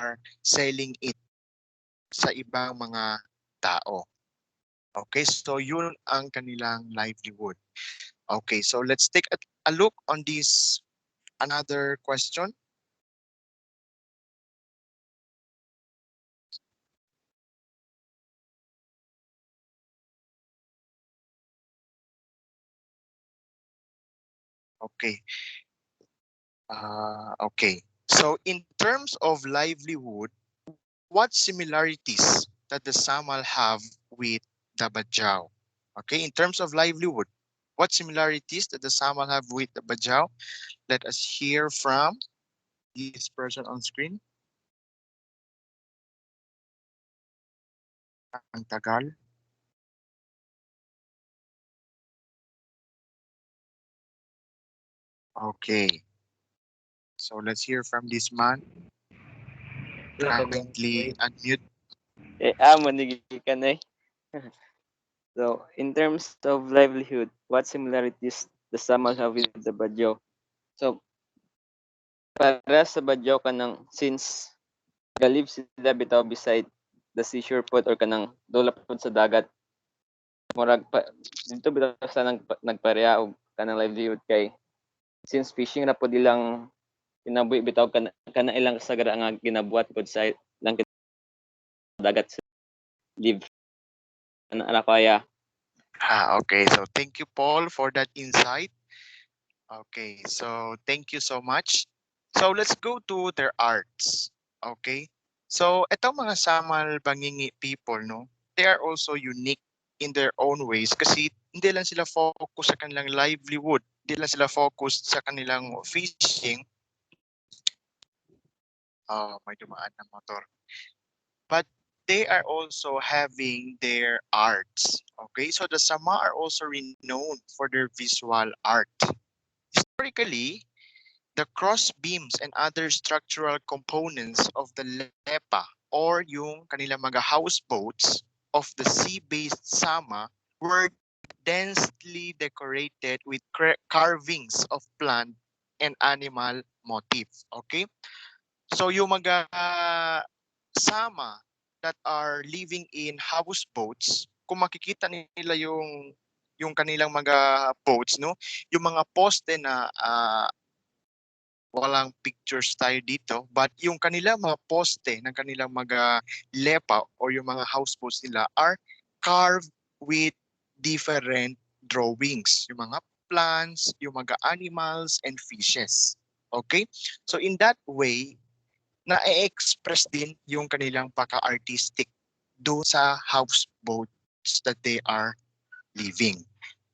are selling it sa ibang mga tao. Okay, so yun ang kanilang livelihood. Okay, so let's take a look on this another question. Okay. Okay. So in terms of livelihood, what similarities that the Samal have with the Bajau? Okay, in terms of livelihood, what similarities that the Samal have with the Bajau? Let us hear from this person on screen. Ang tagal. Okay. So let's hear from this man. Kindly unmute. Manigikan eh. So, in terms of livelihood, what similarities the Samal have with the Badyo? So, para sa Badyo kanang since galib sila bitaw beside the seashore pod or kanang dula pod sa dagat, murag pa, dito bitaw sa nagpareha og kanang livelihood kay since fishing na pod ilang kinabuhi bitaw kana ilang sagara nga ginabuhat pod sa lang dagat sa live ana kaya. Okay, so thank you, Paul, for that insight. Okay, so thank you so much. So let's go to their arts. Okay, so itong mga Samal Bangingi people, no, they are also unique in their own ways kasi hindi lang sila focus sa kanilang livelihood, hindi lang sila focus sa kanilang fishing. May dumaan na motor. But they are also having their arts. Okay, so the Sama are also renowned for their visual art. Historically, the cross beams and other structural components of the lepa or yung kanilang mga houseboats of the sea-based Sama were densely decorated with carvings of plant and animal motifs. Okay? So yung mga Sama that are living in houseboats, kung makikita nila yung kanilang mga boats, no? Yung mga poste na walang pictures tayo dito, but yung kanilang mga poste ng kanilang mga lepa or yung mga houseboats nila are carved with different drawings. Yung mga plants, yung mga animals, and fishes. Okay? So in that way, na-express din yung kanilang paka-artistic doon sa houseboats that they are living.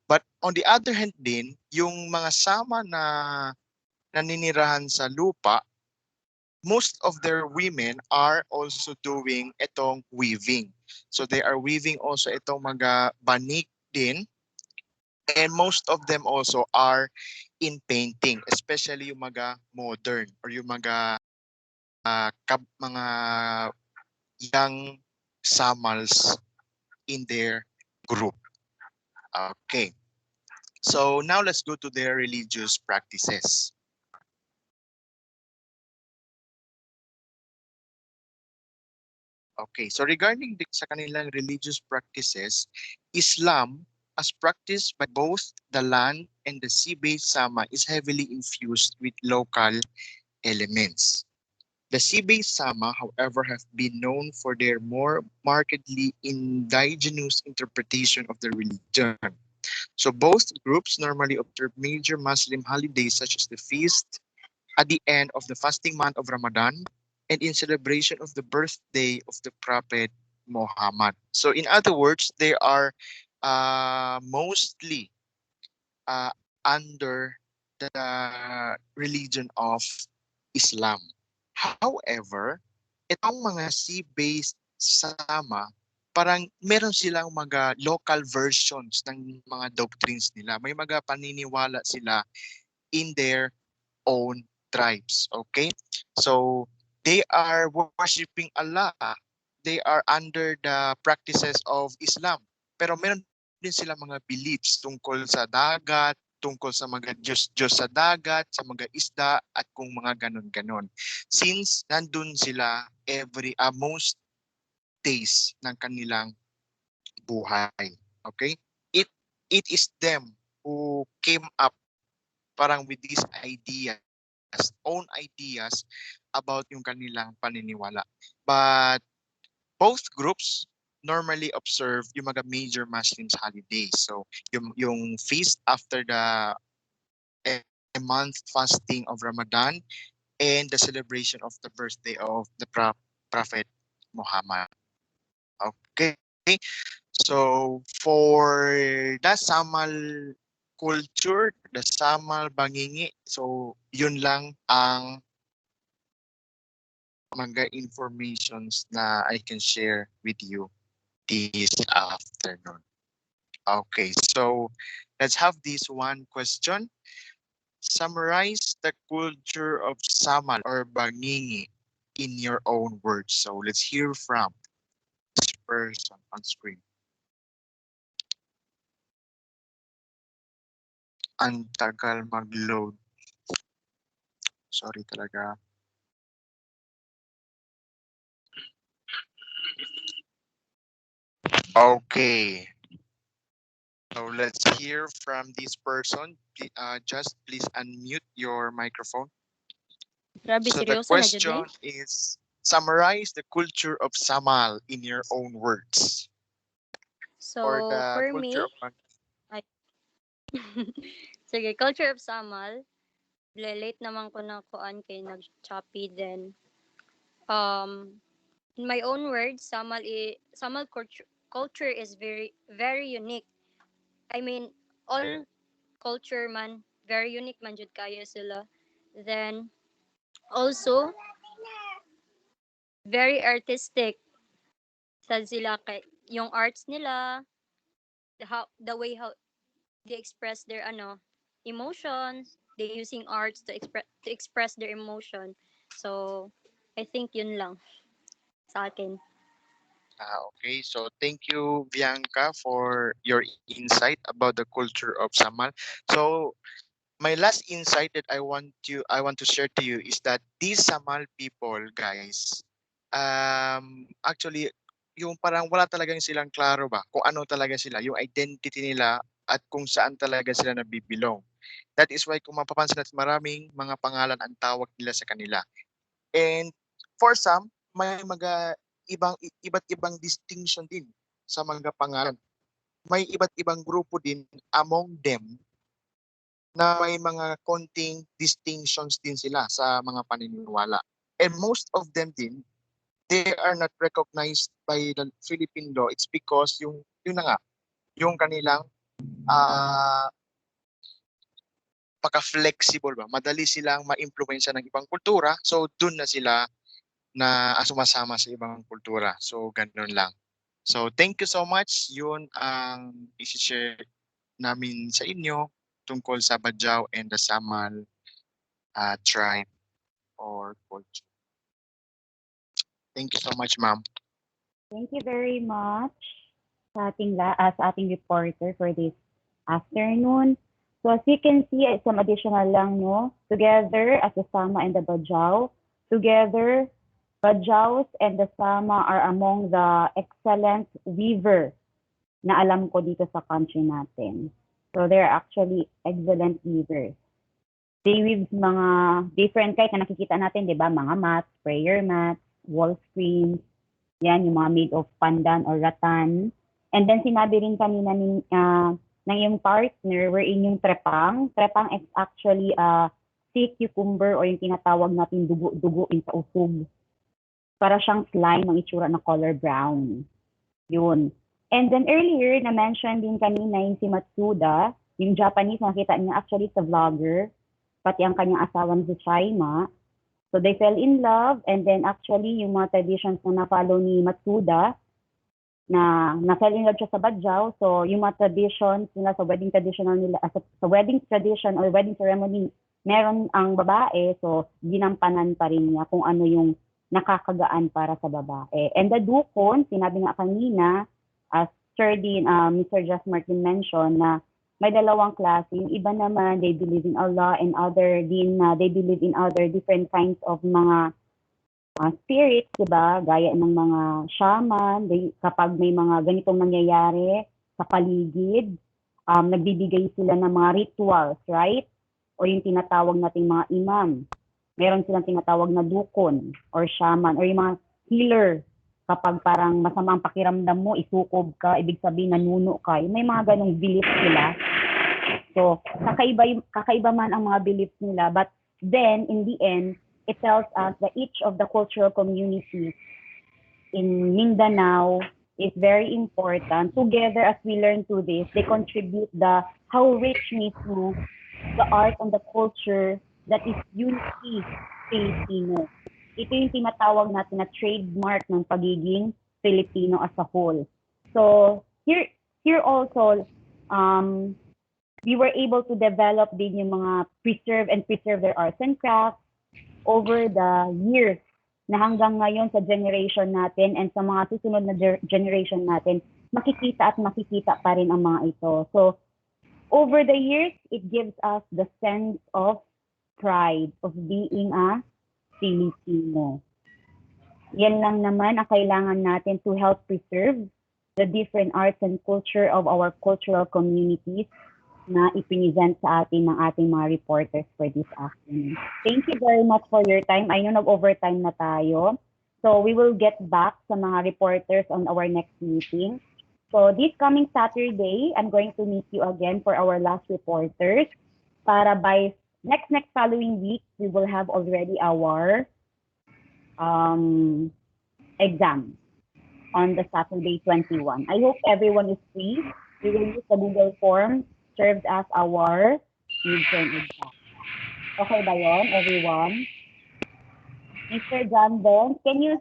But on the other hand din, yung mga sama na naninirahan sa lupa, most of their women are also doing itong weaving. So they are weaving also itong mga banik din. And most of them also are in painting, especially yung mga modern or yung mga mga young Samals in their group. Okay. So now let's go to their religious practices. Okay, so regarding sa kanilang religious practices, Islam as practiced by both the land and the sea-based Sama is heavily infused with local elements. The sea-based Sama, however, have been known for their more markedly indigenous interpretation of the religion. So both groups normally observe major Muslim holidays such as the feast at the end of the fasting month of Ramadan and in celebration of the birthday of the Prophet Muhammad. So in other words, they are mostly under the religion of Islam. However, itong mga sea-based Sama, parang meron silang mga local versions ng mga doctrines nila. May mga paniniwala sila in their own tribes. Okay? So they are worshiping Allah. They are under the practices of Islam. Pero meron din sila mga beliefs tungkol sa dagat, tungkol sa mga Diyos sa dagat, sa mga isda, at kung mga ganon-ganon. Since nandun sila most days ng kanilang buhay. Okay? It is them who came up parang with these ideas, own ideas about yung kanilang paniniwala. But both groups normally observe yung mga major Muslims holidays. So yung feast after the a month fasting of Ramadan and the celebration of the birthday of the Prophet Muhammad. Okay. So for the Samal culture, the Samal Bangingi, so yun lang ang mga informations na I can share with you this afternoon. Okay, so let's have this one question. Summarize the culture of Samal or Bangingi in your own words. So let's hear from this person on screen. Ang tagal mag-load. Sorry talaga. Okay. So let's hear from this person. Just please unmute your microphone. Grabe, So the seryoso na jud question is, summarize the culture of Samal in your own words. Or So, the for culture me, of sige, culture of Samal, relate naman ko na kuan kay nag-choppy then. In my own words, Samal culture is very very unique. I mean, all culture man very unique man jud kayo sila. Then also very artistic sa sila kay yung arts nila, the way how they express their emotions, they using arts to express their emotion. So I think yun lang sa akin. Okay, so thank you, Bianca, for your insight about the culture of Samal. So my last insight that I want to share to you is that these Samal people, guys, actually yung parang wala talagang silang klaro ba kung ano talaga sila, yung identity nila at kung saan talaga sila nabibilong. That is why kung mapapansin natin maraming mga pangalan ang tawag nila sa kanila. And for some, may mga iba't ibang distinction din sa mga pangalan. May iba't ibang grupo din among them na may mga konting distinctions din sila sa mga paniniwala. And most of them din, they are not recognized by the Philippine law. It's because yung na nga, yung kanilang uh, paka-flexible ba. Madali silang ma-impluwensya ng ibang kultura. So dun na sila na sumasama sa ibang kultura. So ganun lang. So thank you so much. Yun ang i-share namin sa inyo tungkol sa Bajau and the Samal tribe or culture. Thank you so much, ma'am. Thank you very much sa ating reporter for this afternoon. So as you can see, some additional lang, no? Together as the Sama and the Bajau, together, Bajaus and the Sama are among the excellent weaver na alam ko dito sa country natin. So they're actually excellent weavers. They weave mga different kahit na nakikita natin, di ba? Mga mats, prayer mats, wall screens, yan, yung mga made of pandan or rattan. And then sinabi rin kanina ng iyong partner wherein yung trepang. Trepang is actually sea cucumber or yung tinatawag natin dugo-dugo sa usog. Para siyang slime ng itsura na color brown. Yun. And then earlier, na-mention din kanina yung si Matsuda, yung Japanese, nakita niya actually sa vlogger, pati ang kanyang asawa na si Shaima. So they fell in love and then actually yung mga traditions na na-follow ni Matsuda, na fell in love siya sa Bajau. So yung mga traditions nila sa wedding traditional nila, sa wedding tradition or wedding ceremony, meron ang babae, so ginampanan pa rin niya kung ano yung nakakagaan para sa babae. And the dukon, sinabi nga kanina, as Mr. Just Martin mentioned, na may dalawang klase. Yung iba naman, they believe in Allah and they believe in other different kinds of mga spirits, di ba? Gaya ng mga shaman, kapag may mga ganitong nangyayari sa paligid, nagbibigay sila ng mga rituals, right? O yung tinatawag nating mga imam. Meron silang tinatawag na dukon or shaman or yung mga healer. Kapag parang masamang pakiramdam mo, isukob ka, ibig sabihin nanuno ka. May mga ganong beliefs sila. So, kakaiba man ang mga beliefs nila. But then, in the end, it tells us that each of the cultural communities in Mindanao is very important. Together, as we learn through this, they contribute how rich mismo the art and the culture that is uniquely Filipino. Ito yung tinatawag natin na trademark ng pagiging Filipino as a whole. So, here also, we were able to develop din yung mga preserve their arts and crafts over the years na hanggang ngayon sa generation natin and sa mga susunod na generation natin, makikita pa rin ang mga ito. So, over the years, it gives us the sense of pride of being a Filipino. Yan lang naman ang kailangan natin to help preserve the different arts and culture of our cultural communities na ipinisent sa atin ng ating mga reporters for this afternoon. Thank you very much for your time. I know nag-overtime na tayo. So we will get back sa mga reporters on our next meeting. So this coming Saturday, I'm going to meet you again for our last reporters. Para by next following week, we will have already our exam on the Saturday 21. I hope everyone is free. We will use the Google Form served as our midterm exam. Okay ba yun, everyone? Mr. John Ben, can you,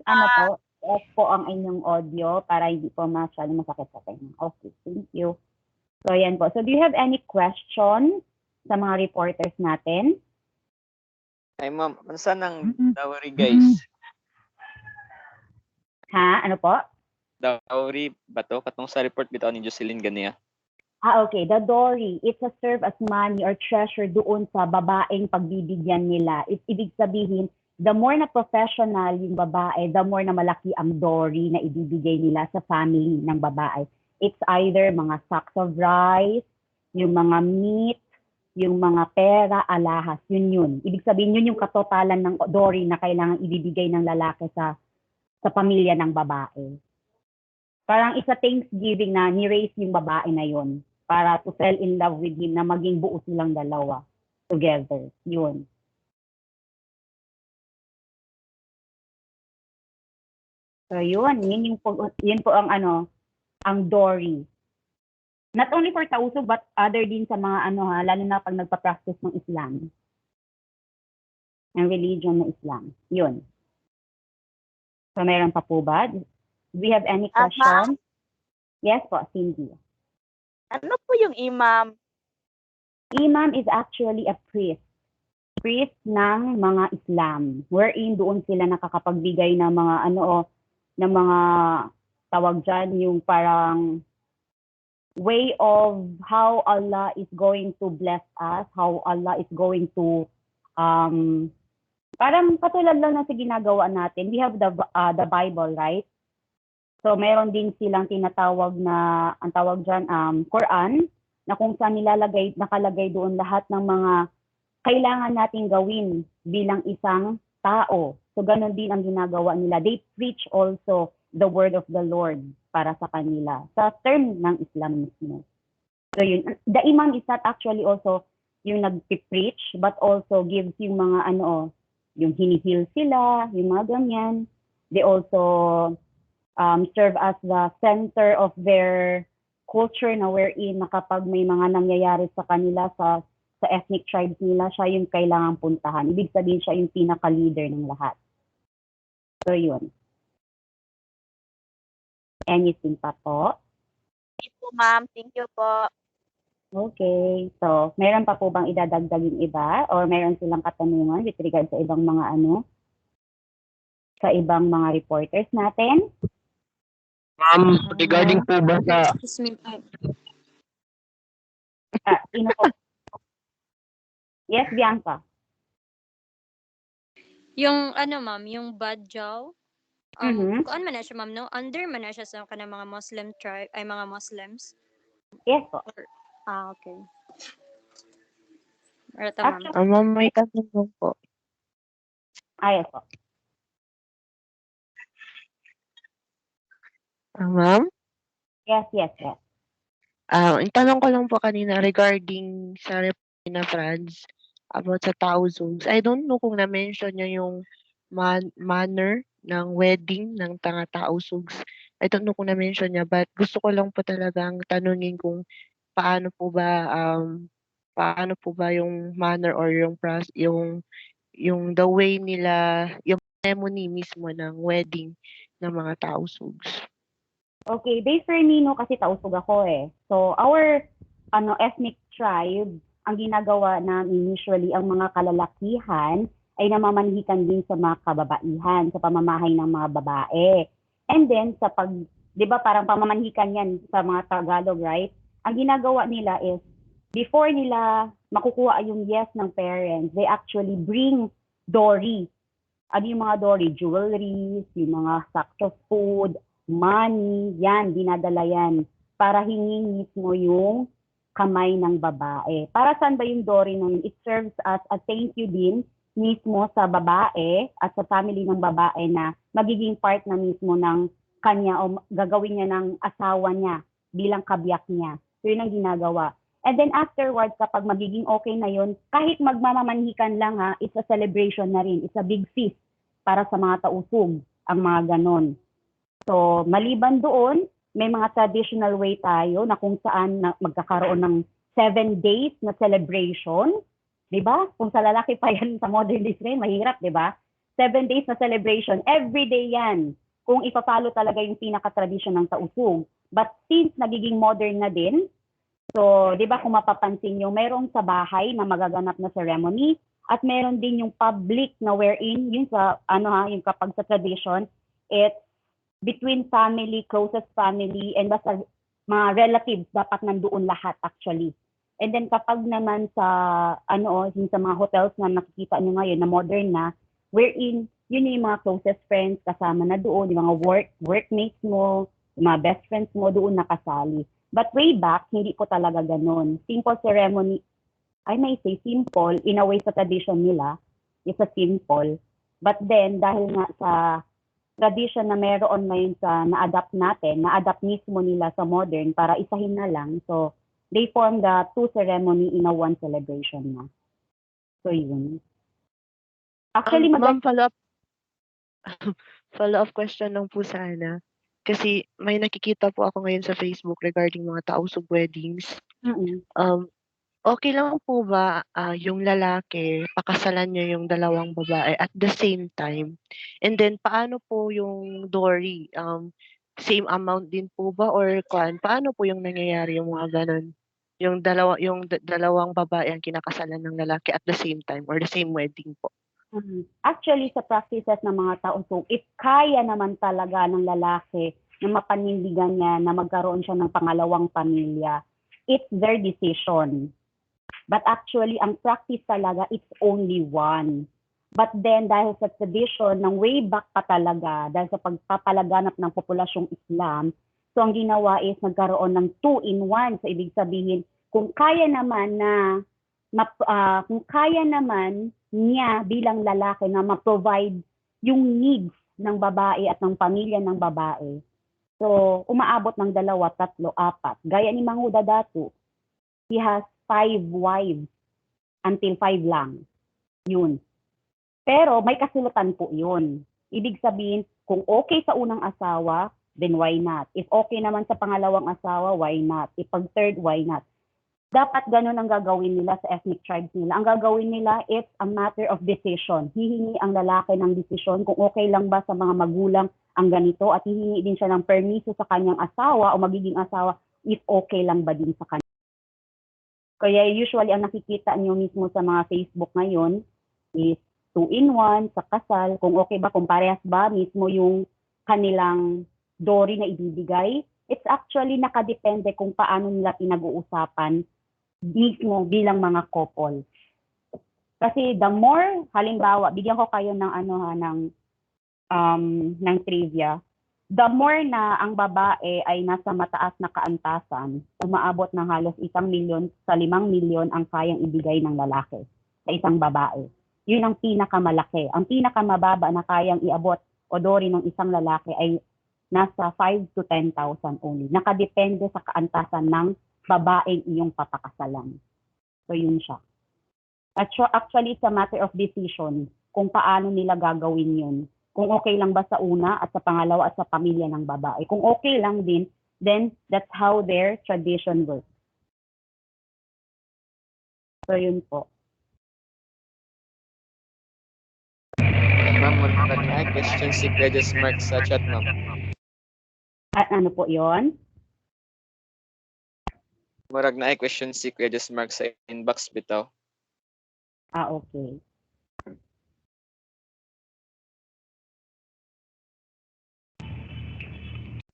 off po ang inyong audio para hindi po masyado masakit sa tenga. Okay, thank you. So, yan po. So, do you have any question sa mga reporters natin? Ay, ma'am, saan ang dowry, guys? Ha? Ano po? Dowry ba to? Katong sa report bitaw ni Jocelyn Gania. Okay. The dowry, it's a serve as money or treasure doon sa babaeng pagbibigyan nila. Ibig sabihin, the more na professional yung babae, the more na malaki ang dowry na ibibigay nila sa family ng babae. It's either mga sacks of rice, yung mga meat, yung mga pera, alahas, yun. Ibig sabihin, yun yung katotalan ng dowry na kailangan ibibigay ng lalaki sa pamilya ng babae. Parang isa Thanksgiving na ni-raise yung babae na yun para to fall in love with him na maging buo silang dalawa together. Yun. So yun po ang ang dowry. Not only for Tausug but other din sa mga lalo na pag nagpa-practice ng Islam. Ng religion ng Islam. Yun. So meron pa po ba? Do we have any questions? Yes po, Cindy. Ano po yung imam? Imam is actually a priest. Priest ng mga Islam. Wherein doon sila nakakapagbigay ng mga ng mga tawag dyan, yung parang way of how Allah is going to bless us, how Allah is going to parang katulad lang na sa ginagawa natin. We have the Bible, right? So meron din silang tinatawag na ang tawag dyan Quran na kung saan nakalagay doon lahat ng mga kailangan nating gawin bilang isang tao. So ganun din ang ginagawa nila. They preach also the word of the Lord para sa kanila sa term ng Islam mismo. So yun, the imam is not actually also yung nag-preach but also gives yung mga yung hinihil sila, yung mga ganyan. They also serve as the center of their culture na wherein na kapag may mga nangyayari sa kanila sa ethnic tribes nila, siya yung kailangang puntahan. Ibig sabihin siya yung pinaka-leader ng lahat. So yun. Anything pa po? Thank you, ma'am. Thank you po. Okay. So, meron pa po bang idadagdag yung iba? Or meron silang katanungan with regard sa ibang mga sa ibang mga reporters natin? Ma'am, regarding po ba sa... Excuse me. Sino po? Yes, Bianca. Yung ano ma'am, yung Badjaw, Mhm. kuan man na siya ma'am, no? Under man na siya sa kanang mga Muslim tribe, ay mga Muslims? Yes po. Okay. Rata ma'am. Actually, Ma'am, may tanong lang po. yes po. Ma'am? Yes. Ang tanong ko lang po kanina regarding sa reply na France about sa Taozugs. I don't know kung na-mention niya yung manner ng wedding ng Taozugs. I don't know kung na-mention niya, but gusto ko lang po talagang tanungin kung paano po ba yung manner or yung the way nila, yung ceremony mismo ng wedding ng mga Taozugs. Okay, based for me, no, kasi tausog ako eh. So, our ethnic tribe, ang ginagawa namin usually, ang mga kalalakihan ay namamanhikan din sa mga kababaihan, sa pamamahay ng mga babae. And then, di ba parang pamamanhikan yan sa mga Tagalog, right? Ang ginagawa nila is, before nila makukuha yung yes ng parents, they actually bring dory. Ano yung mga dory? Jewelry, yung mga sacks of food, money, yan, dinadala yan para hingin mismo yung kamay ng babae. Para saan ba yung dory nun? It serves as a thank you din mismo sa babae at sa family ng babae na magiging part na mismo ng kanya o gagawin niya ng asawa niya bilang kabiyak niya. So yun ang ginagawa. And then afterwards, kapag magiging okay na yun, kahit magmamamanhikan lang it's a celebration na rin. It's a big feast para sa mga tausug, ang mga ganon. So, maliban doon, may mga traditional way tayo na kung saan magkakaroon ng 7 days na celebration. Di ba? Kung sa lalaki pa yan sa modern days ngayon, mahirap, di ba? 7 days na celebration. Every day yan. Kung ipapalo talaga yung pinaka-tradition ng tausug. But since nagiging modern na din, so, di ba kung mapapansin nyo, merong sa bahay na magaganap na ceremony at meron din yung public na wherein, yung sa, yung kapag sa tradition, it's between family, closest family, and basta mga relatives, dapat nandoon lahat actually. And then kapag naman sa, yung sa mga hotels na nakikita nyo ngayon na modern na, wherein, yun yung mga closest friends kasama na doon, yung mga workmates mo, yung mga best friends mo doon nakasali. But way back, hindi po talaga ganun. Simple ceremony, I may say simple, in a way sa tradition nila, it's a simple. But then, dahil nga sa tradition na meron ngayon sa na-adapt natin, na-adapt mismo nila sa modern para isahin na lang. So, they form the 2 ceremony in a 1 celebration na. So, yun. Actually, Ma'am, follow-up question lang po sana. Kasi may nakikita po ako ngayon sa Facebook regarding mga tausug weddings. Okay lang po ba yung lalaki, pakasalan niya yung dalawang babae at the same time? And then, paano po yung Dory? Same amount din po ba or paano po yung nangyayari yung mga ganun? Yung dalawang babae ang kinakasalan ng lalaki at the same time or the same wedding po? Actually, sa practices ng mga tausug, if kaya naman talaga ng lalaki na mapanindigan niya na magkaroon siya ng pangalawang pamilya, it's their decision. But actually, ang practice talaga, it's only one. But then, dahil sa tradition ng way back pa talaga, dahil sa pagpapalaganap ng populasyong Islam, so ang ginawa is nagkaroon ng 2-in-1. So, ibig sabihin, kung kaya naman niya bilang lalaki na ma-provide yung needs ng babae at ng pamilya ng babae, so umaabot ng 2, 3, 4. Gaya ni Manghuda Datu, he has 5 wives until 5 lang. Yun. Pero may kasulatan po yun. Ibig sabihin, kung okay sa unang asawa, then why not? If okay naman sa pangalawang asawa, why not? If pag third, why not? Dapat ganun ang gagawin nila sa ethnic tribes nila. Ang gagawin nila, it's a matter of decision. Hihingi ang lalaki ng desisyon kung okay lang ba sa mga magulang ang ganito at hihingi din siya ng permiso sa kanyang asawa o magiging asawa if okay lang ba din sa kanya. Kaya usually ang nakikita niyo mismo sa mga Facebook ngayon is 2-in-1 sa kasal, kung okay ba, kung parehas ba mismo yung kanilang dory na ibibigay. It's actually nakadepende kung paano nila pinag-uusapan mismo bilang mga couple. Kasi the more, halimbawa, bigyan ko kayo ng ng trivia, the more na ang babae ay nasa mataas na kaantasan, umaabot ng halos 1,000,000 sa 5,000,000 ang kayang ibigay ng lalaki sa isang babae. Yun ang pinakamalaki. Ang pinakamababa na kayang iabot o dori ng isang lalaki ay nasa 5 to 10,000 only. Nakadepende sa kaantasan ng babaeng iyong papakasalan. So yun siya. Actually, it's a matter of decision kung paano nila gagawin yun. Kung okay lang ba sa una at sa pangalawa at sa pamilya ng babae. Kung okay lang din, then that's how their tradition works. So yun po. Ma'am, murag na question si Kuya Mark sa chat, ma'am. At ano po yon? Murag na question si Kuya Mark sa inbox bitaw. Okay.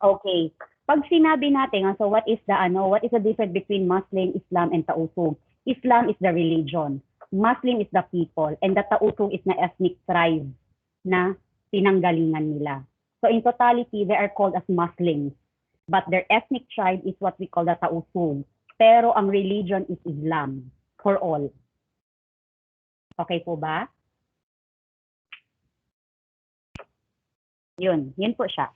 Okay. Pag sinabi natin, so what is the difference between Muslim, Islam, and Tausug? Islam is the religion. Muslim is the people. And the Tausug is na ethnic tribe na pinanggalingan nila. So in totality, they are called as Muslims. But their ethnic tribe is what we call the Tausug. Pero ang religion is Islam for all. Okay po ba? Yun po siya.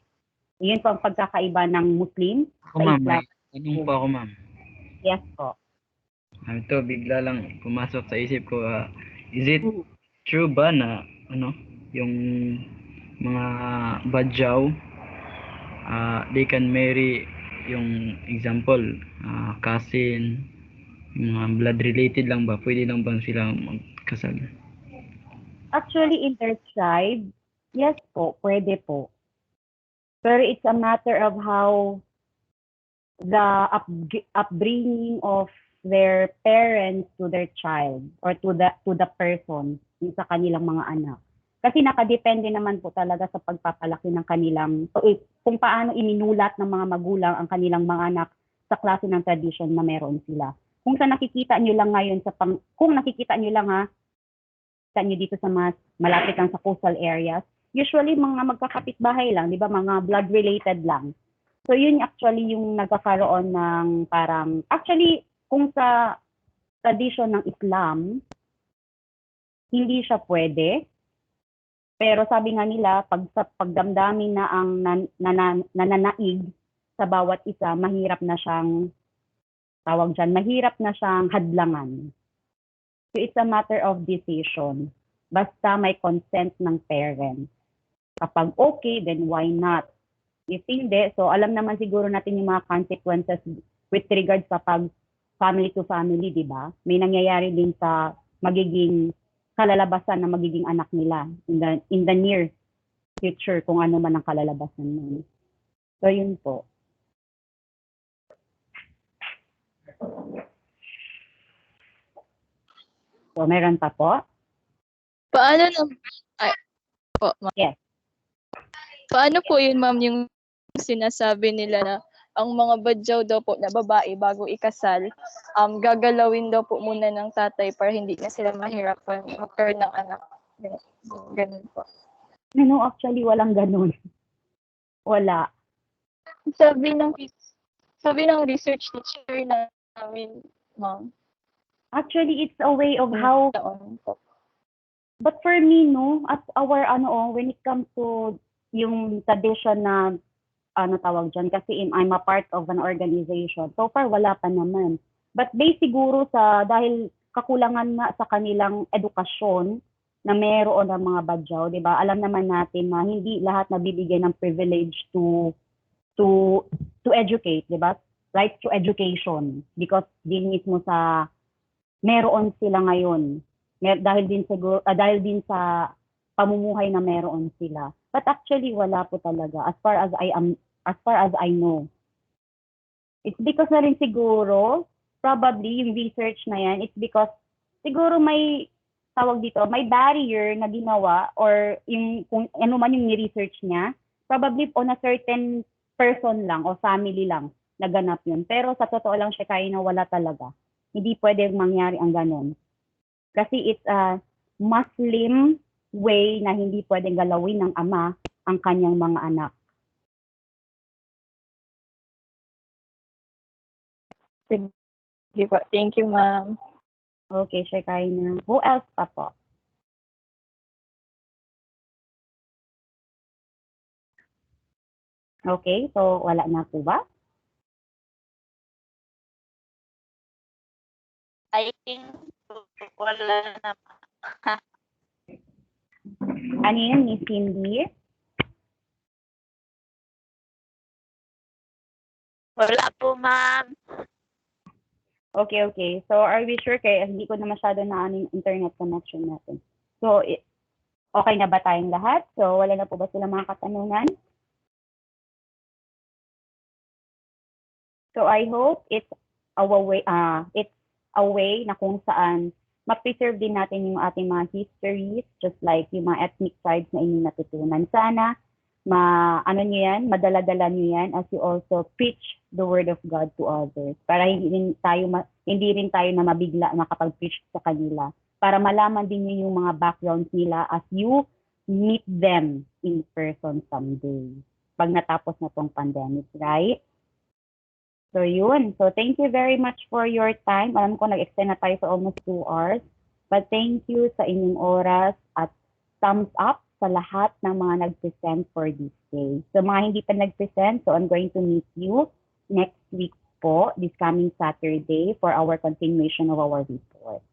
Yun po ang pagkakaiba ng Muslim Ako, sa ma'am. Islam. May tanong po ako, ma'am. Yes po. Ito, bigla lang pumasok sa isip ko. Is it true ba na, yung mga badyaw, they can marry, yung example, cousin, yung mga blood related lang ba? Pwede lang bang sila magkasal? Actually, in their tribe, yes po, pwede po. Pero it's a matter of how the upbringing of their parents to their child or to the person sa kanilang mga anak. Kasi nakadepende naman po talaga sa pagpapalaki ng kanilang, kung paano iminulat ng mga magulang ang kanilang mga anak sa klase ng tradition na meron sila. Kung nakikita nyo lang ngayon kung nakikita nyo lang dito sa mas malapit lang sa coastal areas, usually mga magkakapitbahay lang, di ba? Mga blood related lang. So yun actually yung nagkakaroon ng parang, actually kung sa tradition ng Islam, hindi siya pwede. Pero sabi nga nila, pagdamdamin na ang nananaig sa bawat isa, mahirap na siyang hadlangan. So it's a matter of decision. Basta may consent ng parents. Kapag okay, then why not? If hindi, so alam naman siguro natin yung mga consequences with regards sa pag family to family, di ba? May nangyayari din sa magiging kalalabasan na magiging anak nila in the near future, kung ano man ang kalalabasan nun. So yun po. So meron pa po? Paano na po, ma'am? Yes. Paano po yun, ma'am, yung sinasabi nila na ang mga badyaw daw po na babae bago ikasal, gagalawin daw po muna ng tatay para hindi na sila mahirapan magkaroon ng anak. Ganun po. No, actually, walang ganun. Wala. Sabi ng research teacher namin, ma'am. Actually, it's a way of how. But for me, no, at our when it comes to yung tradition na tawag dyan, kasi I'm a part of an organization. So far, wala pa naman. But based siguro dahil kakulangan na sa kanilang edukasyon na meron ng mga badyaw, di ba? Alam naman natin na hindi lahat nabibigyan ng privilege to educate, di ba? Right to education. Because din mismo sa meron sila ngayon. Dahil din sa pamumuhay na meron sila. But actually, wala po talaga. As far as I know. It's because na rin siguro, probably yung research na yan, it's because siguro may may barrier na ginawa or kung ano man yung ni-research niya, probably on a certain person lang o family lang naganap yun. Pero sa totoo lang siya kaya na wala talaga. Hindi pwedeng mangyari ang ganun. Kasi it's a Muslim way na hindi pwedeng galawin ng ama ang kanyang mga anak. Sige po. Thank you, ma'am. Okay, Shekinah. Who else pa po? Okay, so wala na po ba? I think wala na. Ano yun, Miss Cindy? Wala po, ma'am. Okay. So, are we sure? Kaya hindi ko na masyado na ano yung internet connection natin. So, okay na ba tayong lahat? So, wala na po ba sila mga katanungan? So, I hope it's a way na kung saan ma-preserve din natin yung ating mga histories, just like yung mga ethnic tribes na inyong natutunan. Sana, madala-dala nyo yan as you also preach the word of God to others. Para hindi rin tayo na mabigla makapag-preach sa kanila. Para malaman din nyo yung mga backgrounds nila as you meet them in person someday. Pag natapos na tong pandemic, right? So yun. So thank you very much for your time. Alam ko nag-extend na tayo for almost 2 hours. But thank you sa inyong oras at thumbs up sa lahat ng mga nag-present for this day. So mga hindi pa nag-present, so I'm going to meet you next week po, this coming Saturday, for our continuation of our report.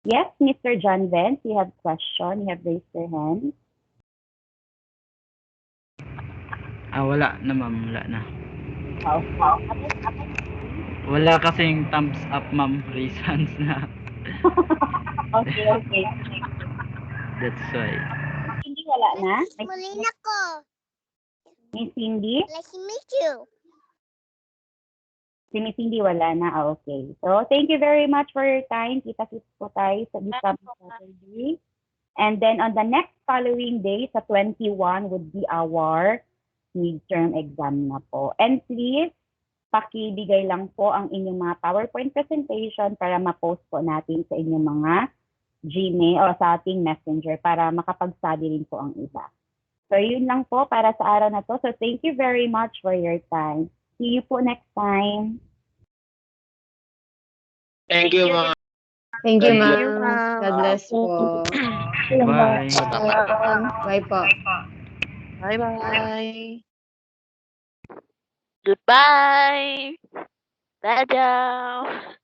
Yes, Mr. John Vance, you have question? You have raised your hand? Wala na ma'am, wala na. Okay. Wala kasing thumbs up ma'am, reasons na. Okay. That's why. Hindi wala na? Molina ko. Miss Cindy? Nice to meet you. Si Miss Cindy wala na. Okay. So, thank you very much for your time. Kita-kits po tayo sa this coming Saturday. And then, on the next following day, sa 21, would be our midterm exam na po. And please, pakibigay lang po ang inyong mga PowerPoint presentation para ma-post po natin sa inyong mga Gmail o sa ating messenger para makapag-study rin po ang iba. So, yun lang po para sa araw na to. So, thank you very much for your time. See you po next time. Thank you, ma'am. Thank you, Thank you, ma'am. ma'am. God bless po. Bye. Bye po. Bye-bye. Goodbye. Dadah.